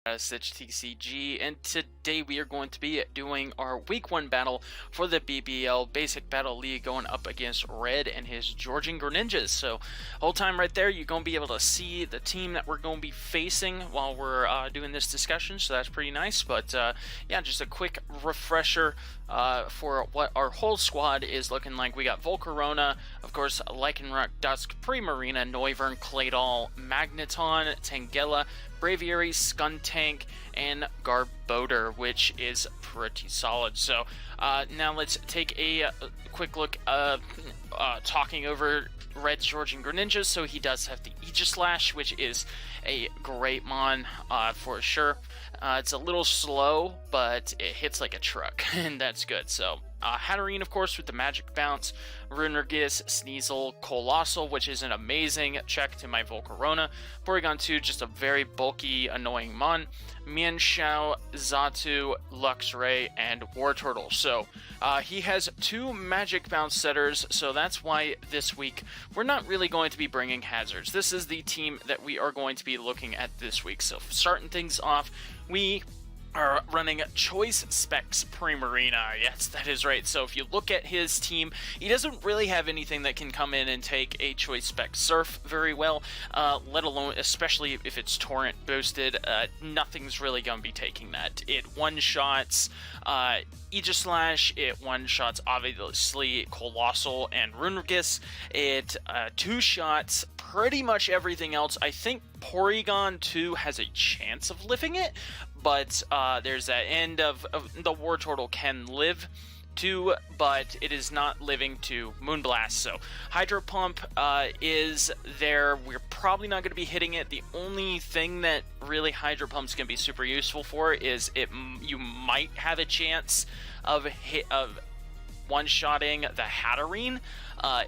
HTCG, and today we are going to be doing our week 1 battle for the BBL Basic Battle League, going up against Red and his Georgian Greninjas. So whole time right there, you're going to be able to see the team that we're going to be facing while we're doing this discussion, so that's pretty nice. But yeah, just a quick refresher for what our whole squad is looking like. We got Volcarona, of course, Lycanroc, Dusk, Primarina, Noivern, Claydol, Magneton, Tangela, Braviary, Skuntank, and Garbodor, which is pretty solid. So now let's take a quick look talking over Red's Georgian Greninja. So he does have the Aegislash, which is a great mon for sure. It's a little slow, but it hits like a truck, and that's good. So Hatterene, of course, with the Magic Bounce, Runerigus, Sneasel, Colossal, which is an amazing check to my Volcarona, Porygon 2, just a very bulky, annoying mon, Mienshao, Xatu, Luxray, and Wartortle. So he has 2 Magic Bounce setters, so that's why this week we're not really going to be bringing hazards. This is the team that we are going to be looking at this week. So starting things off, we are running Choice Specs Primarina. Yes, that is right. So if you look at his team, he doesn't really have anything that can come in and take a Choice Spec Surf very well, let alone, especially if it's Torrent boosted, nothing's really going to be taking that. It one-shots Aegislash, it one-shots, obviously, Colossal and Runerigus. It two-shots pretty much everything else. I think Porygon 2 has a chance of living it, but there's that end of the Wartortle can live to, but it is not living to Moonblast. So Hydro Pump is there. We're probably not going to be hitting it. The only thing that really Hydro Pump's going to be super useful for is you might have a chance of one-shotting the Hatterene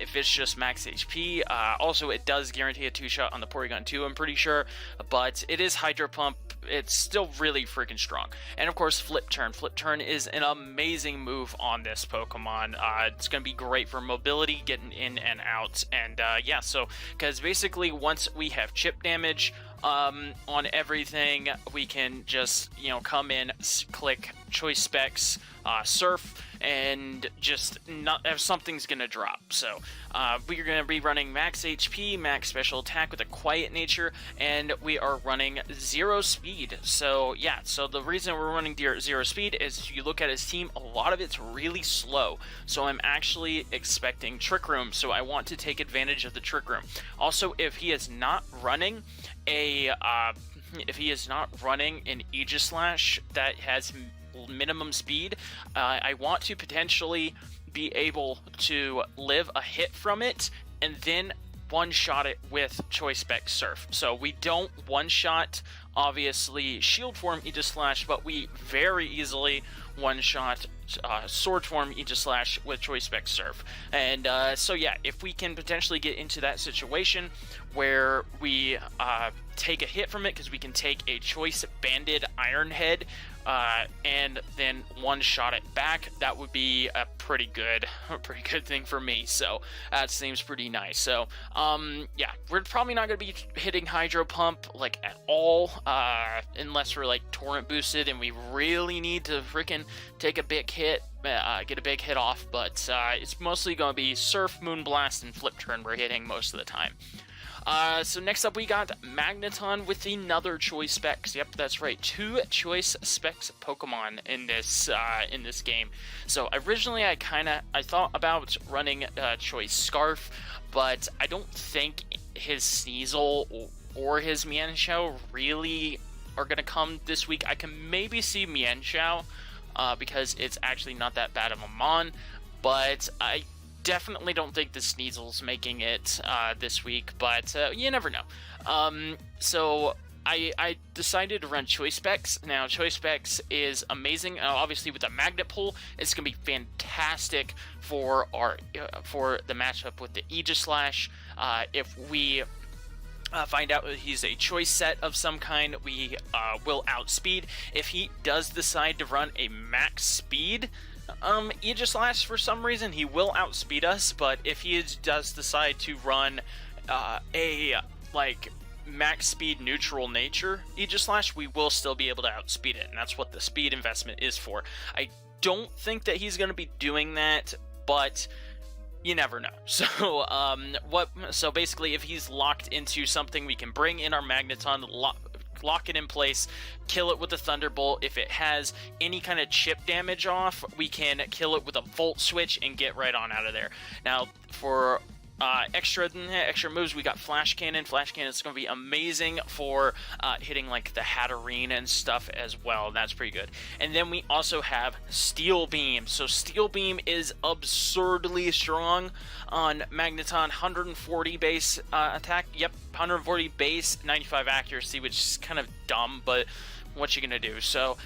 if it's just max HP. Also, it does guarantee a 2-shot on the Porygon 2, I'm pretty sure, but it is Hydro Pump. It's still really freaking strong. And of course, Flip Turn. Flip Turn is an amazing move on this Pokemon. It's going to be great for mobility, getting in and out. And yeah, so, because basically once we have chip damage on everything, we can just, come in, click Choice Specs, Surf, and just not if something's gonna drop. So we're gonna be running max HP, max special attack with a quiet nature, and we are running 0 speed. So yeah, so the reason we're running 0 speed is if you look at his team, a lot of it's really slow. So I'm actually expecting Trick Room, so I want to take advantage of the Trick Room. Also, if he is not running an Aegislash that has minimum speed, I want to potentially be able to live a hit from it and then one-shot it with Choice Spec Surf. So we don't one-shot, obviously, Shield Form Aegislash, but we very easily one-shot Sword Form Aegislash with Choice Spec Surf. And so yeah, if we can potentially get into that situation where we take a hit from it, because we can take a Choice Banded Iron Head and then one-shot it back, that would be a pretty good thing for me. So that seems pretty nice. So yeah, we're probably not going to be hitting Hydro Pump like at all, unless we're like Torrent boosted and we really need to freaking take a big hit, get a big hit off. But it's mostly going to be Surf, Moonblast, and Flip Turn we're hitting most of the time. So next up we got Magneton with another Choice Specs. Yep, that's right, 2 Choice Specs Pokemon in this game. So originally I thought about running Choice Scarf, but I don't think his Sneasel or his Mienshao really are gonna come this week. I can maybe see Mienshao because it's actually not that bad of a mon, but I definitely don't think the Sneasel's making it this week, but you never know. So I decided to run Choice Specs. Now, Choice Specs is amazing. Obviously, with the Magnet Pull, it's going to be fantastic for for the matchup with the Aegislash. If we find out that he's a choice set of some kind, we will outspeed. If he does decide to run a max speed Aegislash, for some reason, he will outspeed us, but if he does decide to run a max speed neutral nature Aegislash, we will still be able to outspeed it, and that's what the speed investment is for. I don't think that he's going to be doing that, but you never know. So basically, if he's locked into something, we can bring in our Magneton, lock it in place, kill it with a Thunderbolt. If it has any kind of chip damage off, we can kill it with a Volt Switch and get right on out of there. Now, for extra moves, we got Flash Cannon. Flash Cannon is going to be amazing for hitting like the Hatterene and stuff as well. That's pretty good. And then we also have Steel Beam. So Steel Beam is absurdly strong on Magneton. 140 base attack. Yep, 140 base, 95 accuracy, which is kind of dumb, but what you gonna do? So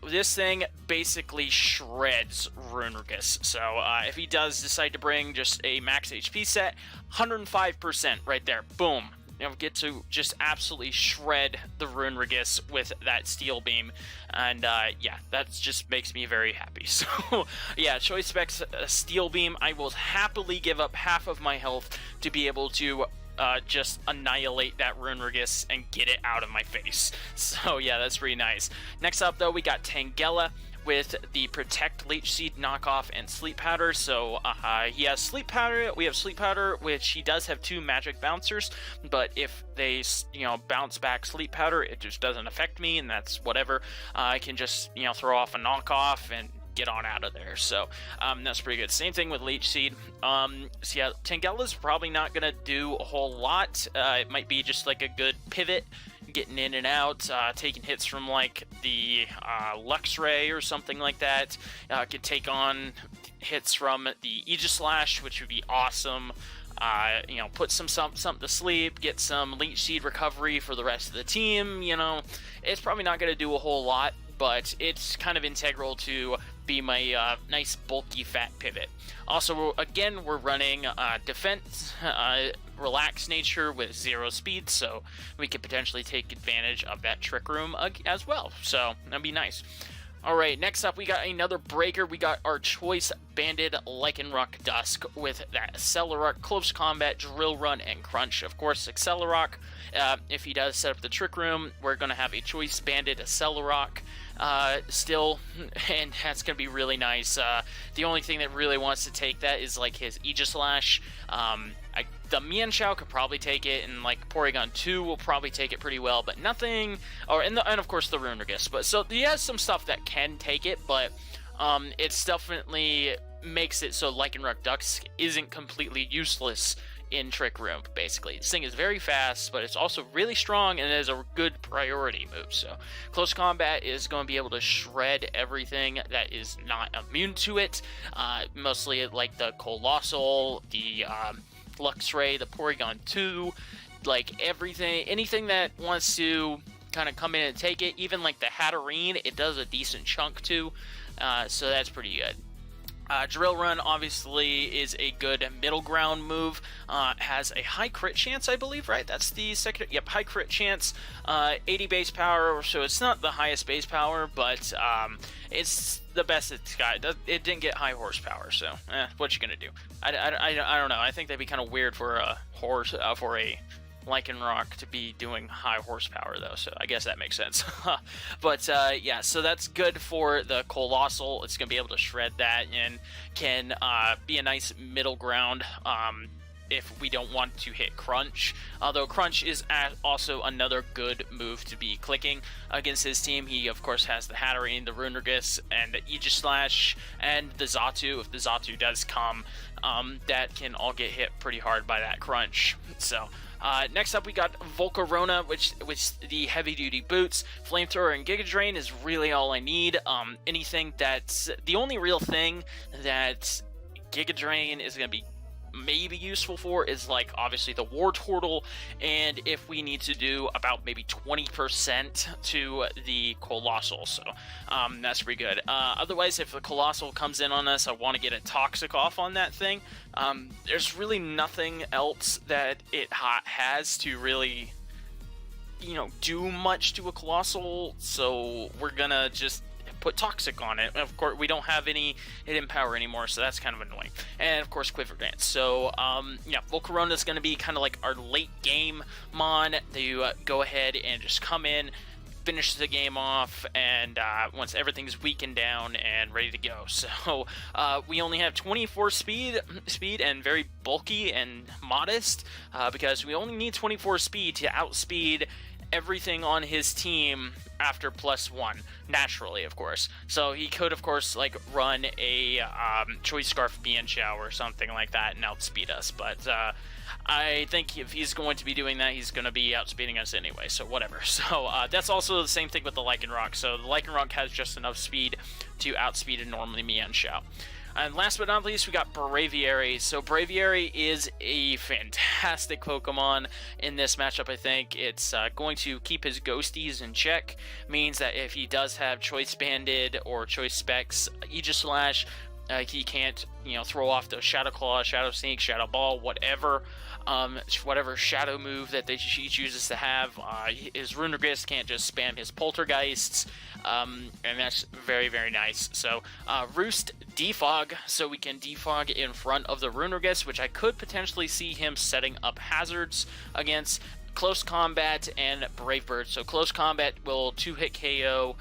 this thing basically shreds Runerigus. So if he does decide to bring just a max HP set, 105% right there, boom. You know, get to just absolutely shred the Runerigus with that Steel Beam, and yeah, that just makes me very happy. So yeah, Choice Specs Steel Beam. I will happily give up half of my health to be able to just annihilate that Runerigus and get it out of my face. So yeah, that's pretty nice. Next up though, we got Tangela with the Protect, Leech Seed, Knockoff, and Sleep Powder. So he has Sleep Powder, we have Sleep Powder, which he does have 2 magic bouncers, but if they, bounce back Sleep Powder, it just doesn't affect me, and that's whatever. I can just, throw off a Knockoff and get on out of there. So that's pretty good. Same thing with Leech Seed. So yeah, Tangela's probably not gonna do a whole lot. It might be just like a good pivot, getting in and out, taking hits from like the Luxray or something like that. Could take on hits from the Aegislash, which would be awesome. Put something to sleep, get some Leech Seed recovery for the rest of the team. It's probably not going to do a whole lot, but it's kind of integral to be my nice bulky fat pivot. Also, again, we're running defense, relaxed nature with 0 speed, so we could potentially take advantage of that Trick Room as well, so that'd be nice. Alright, next up we got another breaker. We got our Choice Banded Lycanroc Dusk with that Accelerock, Close Combat, Drill Run, and Crunch. Of course, Accelerock, if he does set up the Trick Room, we're going to have a Choice Banded Accelerock still, and that's going to be really nice. The only thing that really wants to take that is like his Aegislash. The Mienshao could probably take it, and like Porygon 2 will probably take it pretty well, but nothing, and of course the Runerigus. But so he has some stuff that can take it, but it's definitely makes it so Lycanroc Dusk isn't completely useless in Trick Room, basically. This thing is very fast, but it's also really strong, and it is a good priority move. So Close Combat is going to be able to shred everything that is not immune to it, mostly like the Colossal, the Luxray, the Porygon 2, like anything that wants to kind of come in and take it, even like the Hatterene, it does a decent chunk too, so that's pretty good. Drill Run obviously is a good middle ground move, has a high crit chance, I believe, right? That's the second, yep, high crit chance, 80 base power, so it's not the highest base power, but it's the best it's got. It didn't get high horsepower, so what you gonna do? I don't know. I think that'd be kind of weird for a for a Lycanroc to be doing high horsepower though, so I guess that makes sense. But yeah, so that's good for the Colossal. It's gonna be able to shred that and can be a nice middle ground if we don't want to hit Crunch. Although Crunch is also another good move to be clicking against his team. He of course has the Hatterene, the Runerigus, and the Aegislash, and the Xatu. If the Xatu does come, that can all get hit pretty hard by that Crunch. So next up we got Volcarona, which with the heavy duty boots, Flamethrower, and Giga Drain is really all I need. Anything that's the only real thing that Giga Drain is going to be maybe useful for is like obviously the Wartortle, and if we need to do about maybe 20% to the Colossal, so that's pretty good. Otherwise, if the Colossal comes in on us, I want to get a Toxic off on that thing. There's really nothing else that it has to really, do much to a Colossal, so we're gonna just put Toxic on it. Of course, we don't have any hidden power anymore, so that's kind of annoying. And of course, Quiver Dance. So, yeah, Volcarona is going to be kind of like our late game mon. They go ahead and just come in, finish the game off, and once everything's weakened down and ready to go. So we only have 24 speed and very bulky and modest, because we only need 24 speed to outspeed everything on his team after +1, naturally, of course. So he could, of course, like run a Choice Scarf Bianchao or something like that and outspeed us, but I think if he's going to be doing that, he's going to be outspeeding us anyway, so whatever. So that's also the same thing with the Lycanroc. So the Lycanroc has just enough speed to outspeed a normally Mienshao. And last but not least, we got Braviary. So Braviary is a fantastic Pokemon in this matchup, I think. It's going to keep his Ghosties in check. Means that if he does have Choice Banded or Choice Specs, Aegislash, he can't, throw off the Shadow Claw, Shadow Sneak, Shadow Ball, whatever Shadow move that he chooses to have. His Runerigus can't just spam his Poltergeists, and that's very, very nice. So, Roost Defog, so we can defog in front of the Runerigus, which I could potentially see him setting up hazards against. Close Combat and Brave Bird. So Close Combat will 2-hit KO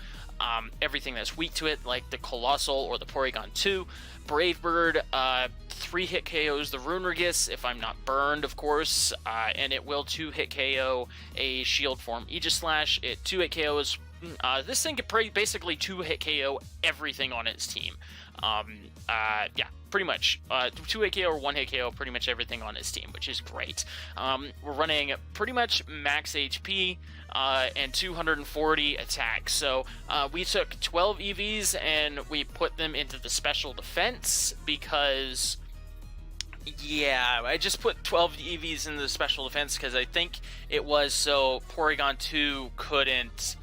everything that's weak to it, like the Colossal or the Porygon 2. Brave Bird 3-hit KOs the Runerigus, if I'm not burned, of course, and it will 2-hit KO a Shield Form Aegislash. It 2-hit KOs. This thing could basically 2-hit KO everything on its team. Yeah, pretty much. 2-hit KO or 1-hit KO pretty much everything on his team, which is great. We're running pretty much max HP and 240 attack. So we took 12 EVs and we put them into the special defense because... yeah, I just put 12 EVs in the special defense because I think it was so Porygon 2 couldn't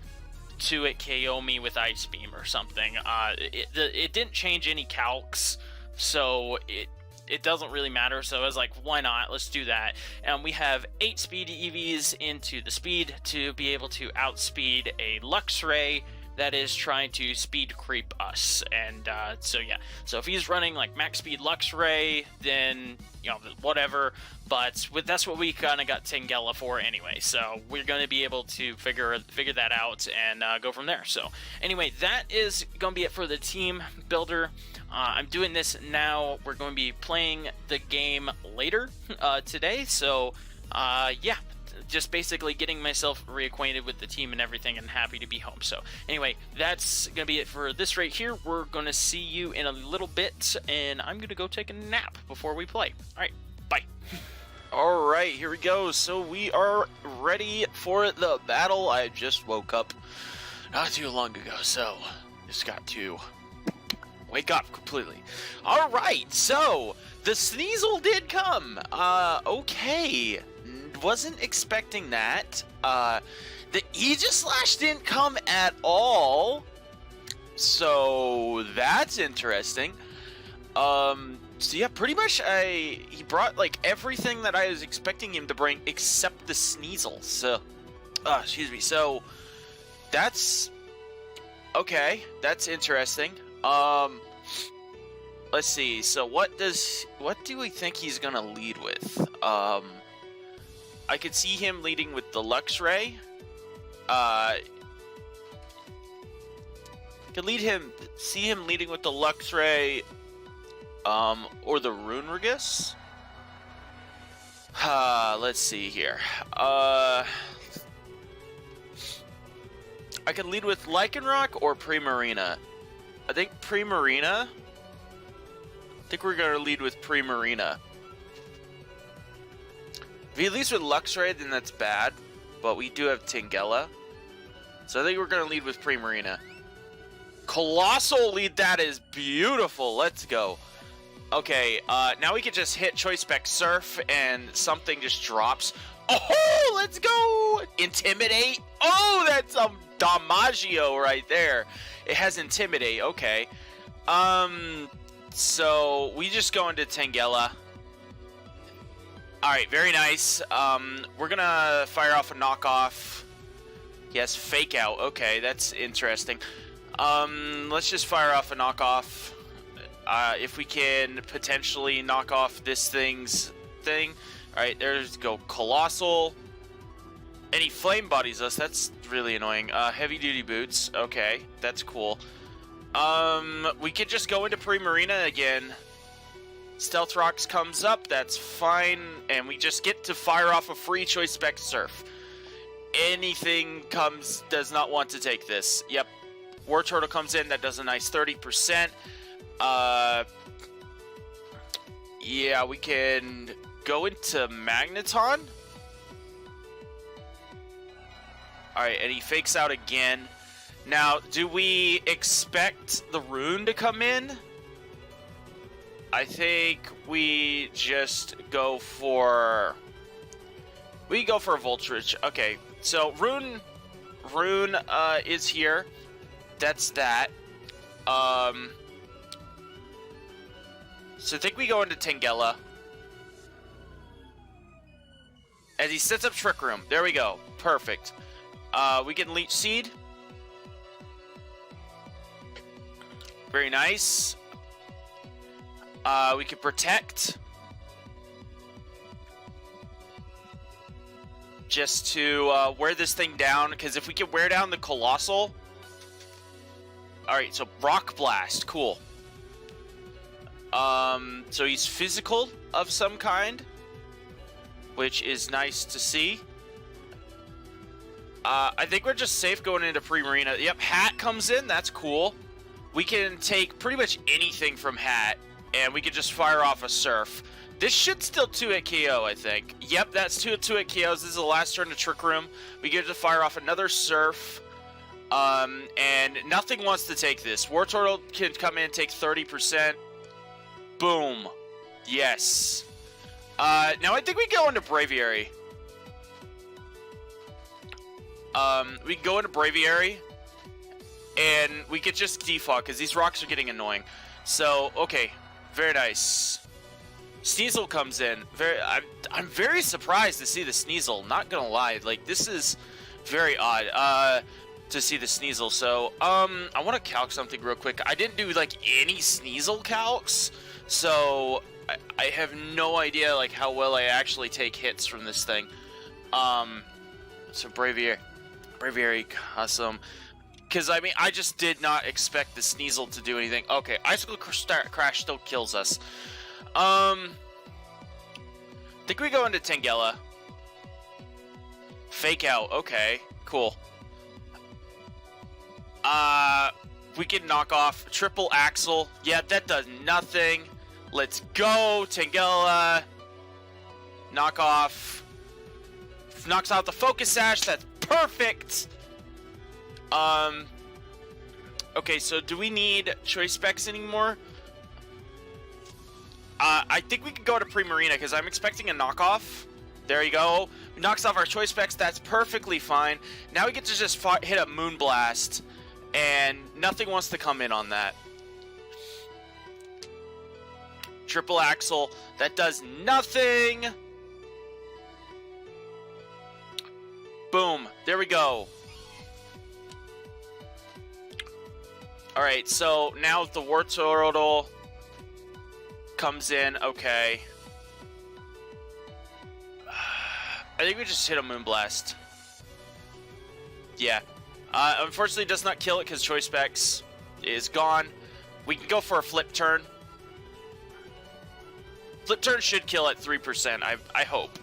2-hit KO me with Ice Beam or something. It didn't change any calcs, so it doesn't really matter. So I was like, why not? Let's do that. And we have 8 speed EVs into the speed to be able to outspeed a Luxray that is trying to speed creep us. And so yeah, so if he's running like max speed Luxray, then whatever, but that's what we kind of got Tangela for anyway, so we're going to be able to figure that out and go from there. So anyway, that is going to be it for the team builder. I'm doing this now. We're going to be playing the game later today, so yeah, just basically getting myself reacquainted with the team and everything, and happy to be home. So anyway, that's gonna be it for this right here. We're gonna see you in a little bit, and I'm gonna go take a nap before we play. All right, bye. All right, here we go. So we are ready for the battle. I just woke up not too long ago, so just got to wake up completely. All right, so the Sneasel did come. Okay. Wasn't expecting that. The Aegislash didn't come at all, so that's interesting. So yeah, pretty much he brought like everything that I was expecting him to bring except the Sneasel. So excuse me. So that's okay. That's interesting. Let's see. So what do we think he's gonna lead with? I could see him leading with the Luxray. See him leading with the Luxray, or the Runerigus. Let's see here. I could lead with Lycanroc or Primarina. I think Primarina. I think we're gonna lead with Primarina. If he leads with Luxray, then that's bad, but we do have Tangela. So I think we're going to lead with Primarina. Colossal lead, that is beautiful. Let's go. Okay, now we can just hit Choice Spec Surf and something just drops. Oh, let's go! Intimidate. Oh, that's some Damaggio right there. It has Intimidate, okay. So we just go into Tangela. Alright, very nice. We're gonna fire off a knockoff. Yes, Fake Out. Okay, that's interesting. Let's just fire off a knockoff. If we can potentially knock off this thing's thing. Alright, there's go Colossal. And he flame bodies us. That's really annoying. Heavy duty boots. Okay, that's cool. We could just go into Primarina again. Stealth Rocks comes up. That's fine. And we just get to fire off a free Choice Spec Surf. Anything does not want to take this. Yep. War Turtle comes in. That does a nice 30%. Yeah, we can go into Magneton. Alright, and he fakes out again. Now, do we expect the Rune to come in? I think we just go for... We go for a Voltrage. Okay, so Rune is here. That's that. So I think we go into Tangela. As he sets up Trick Room. There we go. Perfect. We can Leech Seed. Very nice. We can Protect. Just to wear this thing down. Because if we can wear down the Colossal... Alright, so Rock Blast. Cool. So he's physical of some kind, which is nice to see. I think we're just safe going into Primarina. Yep, Hat comes in. That's cool. We can take pretty much anything from Hat, and we can just fire off a Surf. This should still 2-hit KO, I think. Yep, that's 2-hit KOs. This is the last turn to Trick Room. We get to fire off another Surf. And nothing wants to take this. War Turtle can come in and take 30%. Boom. Yes. Now I think we go into Braviary. We can go into Braviary, and we could just defog, because these rocks are getting annoying. So, okay. Very nice. Sneasel comes in. I'm very surprised to see the Sneasel, not gonna lie. Like, this is very odd. To see the Sneasel. So, I want to calc something real quick. I didn't do, like, any Sneasel calcs, so I have no idea, like, how well I actually take hits from this thing. So Braviary Custom. Because, I mean, I just did not expect the Sneasel to do anything. Okay, Icicle Crash still kills us. I think we go into Tangela. Fake out. Okay, cool. We can knock off Triple Axle. Yeah, that does nothing. Let's go, Tangela. Knock off. Knocks out the Focus Sash. That's perfect. Okay, so do we need Choice Specs anymore? I think we could go to Primarina, because I'm expecting a knockoff. There you go. Knocks off our Choice Specs. That's perfectly fine. Now we get to just hit a Moonblast. And nothing wants to come in on that. Triple Axle. That does nothing. Boom. There we go. Alright, so now the War Turtle comes in. Okay. I think we just hit a Moonblast. Yeah. Unfortunately, it does not kill it because Choice Specs is gone. We can go for a Flip Turn. Flip Turn should kill at 3%, I hope.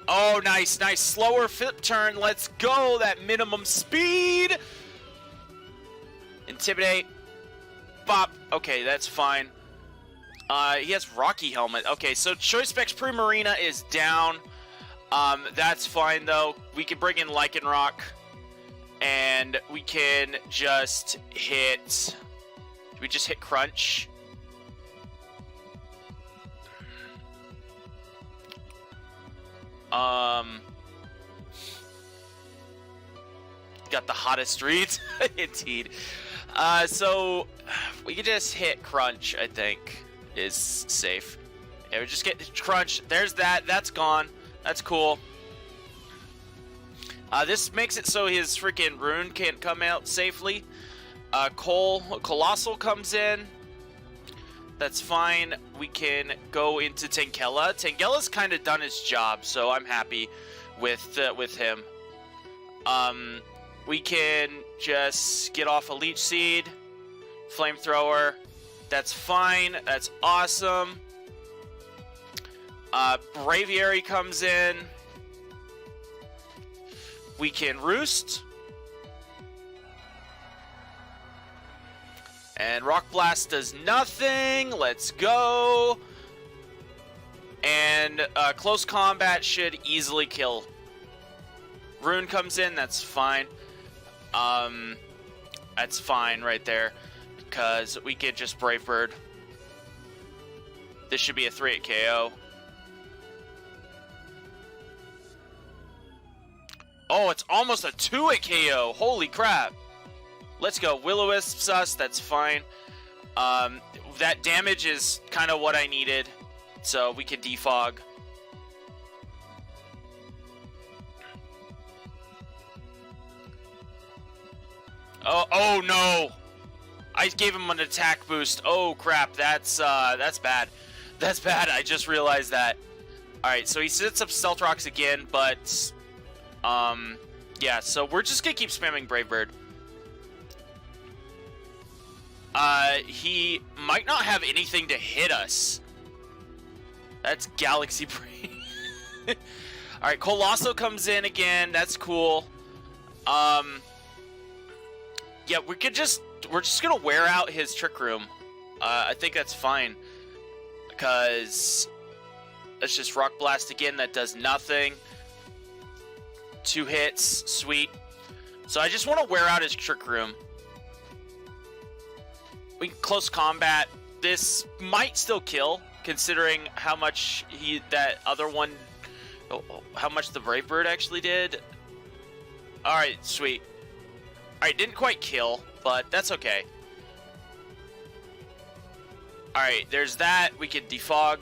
Oh, nice, nice. Slower Flip Turn. Let's go. That minimum speed. Intimidate. Bop. Okay, that's fine. He has Rocky Helmet. Okay, so Choice Specs Primarina is down. That's fine, though. We can bring in Lycanroc. And we can just hit... we just hit Crunch? Got the hottest reads. Indeed. So we can just hit Crunch, I think, is safe. Yeah, we just get Crunch. There's that. That's gone. That's cool. This makes it so his freaking Rune can't come out safely. Colossal comes in. That's fine. We can go into Tangela. Tangella's kind of done his job, so I'm happy with him. We can just get off a Leech Seed, Flamethrower. That's fine. That's awesome. Braviary comes in. We can Roost. And Rock Blast does nothing. Let's go. And Close Combat should easily kill. Rune comes in. That's fine. That's fine right there. Because we could just Brave Bird. This should be a 3-hit KO. Oh, it's almost a 2-hit KO. Holy crap. Let's go. Will-O-Wisp us. That's fine. That damage is kind of what I needed. So we can defog. Oh no. I gave him an attack boost. Oh crap. That's bad. That's bad. I just realized that. Alright, so he sets up Stealth Rocks again, but yeah, so we're just gonna keep spamming Brave Bird. He might not have anything to hit us. That's Galaxy Brain. Alright, Colossal comes in again. That's cool. Yeah, we're just gonna wear out his Trick Room. I think that's fine. Because let's just Rock Blast again. That does nothing. 2 hits. Sweet. So I just want to wear out his Trick Room. We can Close Combat. This might still kill, considering how much that other one, how much the Brave Bird actually did. Alright, sweet. Alright, didn't quite kill, but that's okay. Alright, there's that. We can defog.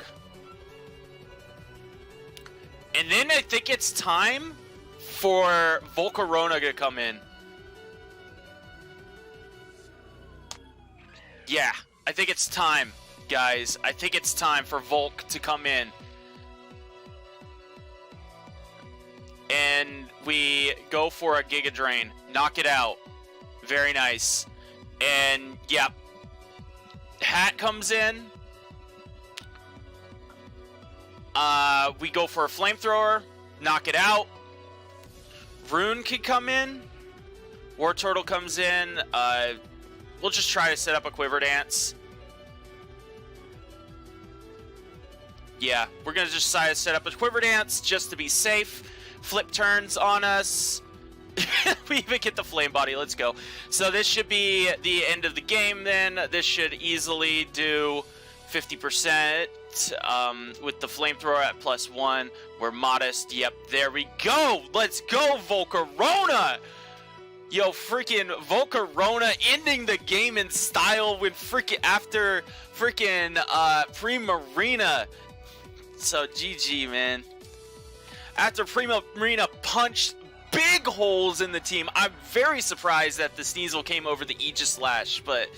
And then I think it's time for Volcarona to come in. Yeah, I think it's time, guys. I think it's time for Volk to come in. And we go for a Giga Drain. Knock it out. Very nice. And, yeah. Hat comes in. We go for a Flamethrower. Knock it out. Rune can come in. War Turtle comes in. We'll just try to set up a Quiver Dance. Yeah, we're going to just try to set up a Quiver Dance just to be safe. Flip turns on us. We even get the Flame Body. Let's go. So this should be the end of the game then. This should easily do 50% with the Flamethrower at +1. We're modest. Yep, there we go. Let's go, Volcarona. Yo, freaking Volcarona ending the game in style when after freaking Primarina. So GG, man. After Primarina punched big holes in the team, I'm very surprised that the Sneasel came over the Aegislash, but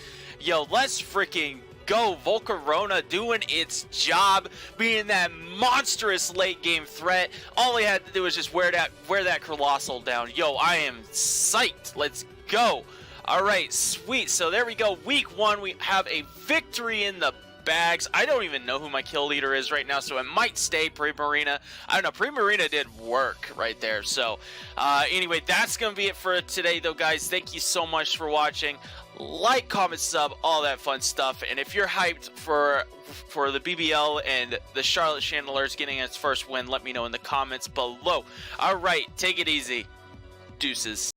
yo, let's freaking go. Volcarona doing its job, being that monstrous late game threat. All he had to do was just wear that Colossal down. Yo, I am psyched. Let's go. All right, sweet. So there we go. Week 1, we have a victory in the bags. I don't even know who my kill leader is right now, so it might stay Primarina. I don't know. Primarina did work right there. So anyway, that's going to be it for today, though, guys. Thank you so much for watching. Like, comment, sub, all that fun stuff. And if you're hyped for the BBL and the Charlotte Chandelier's getting its first win, let me know in the comments below. All right, take it easy. Deuces.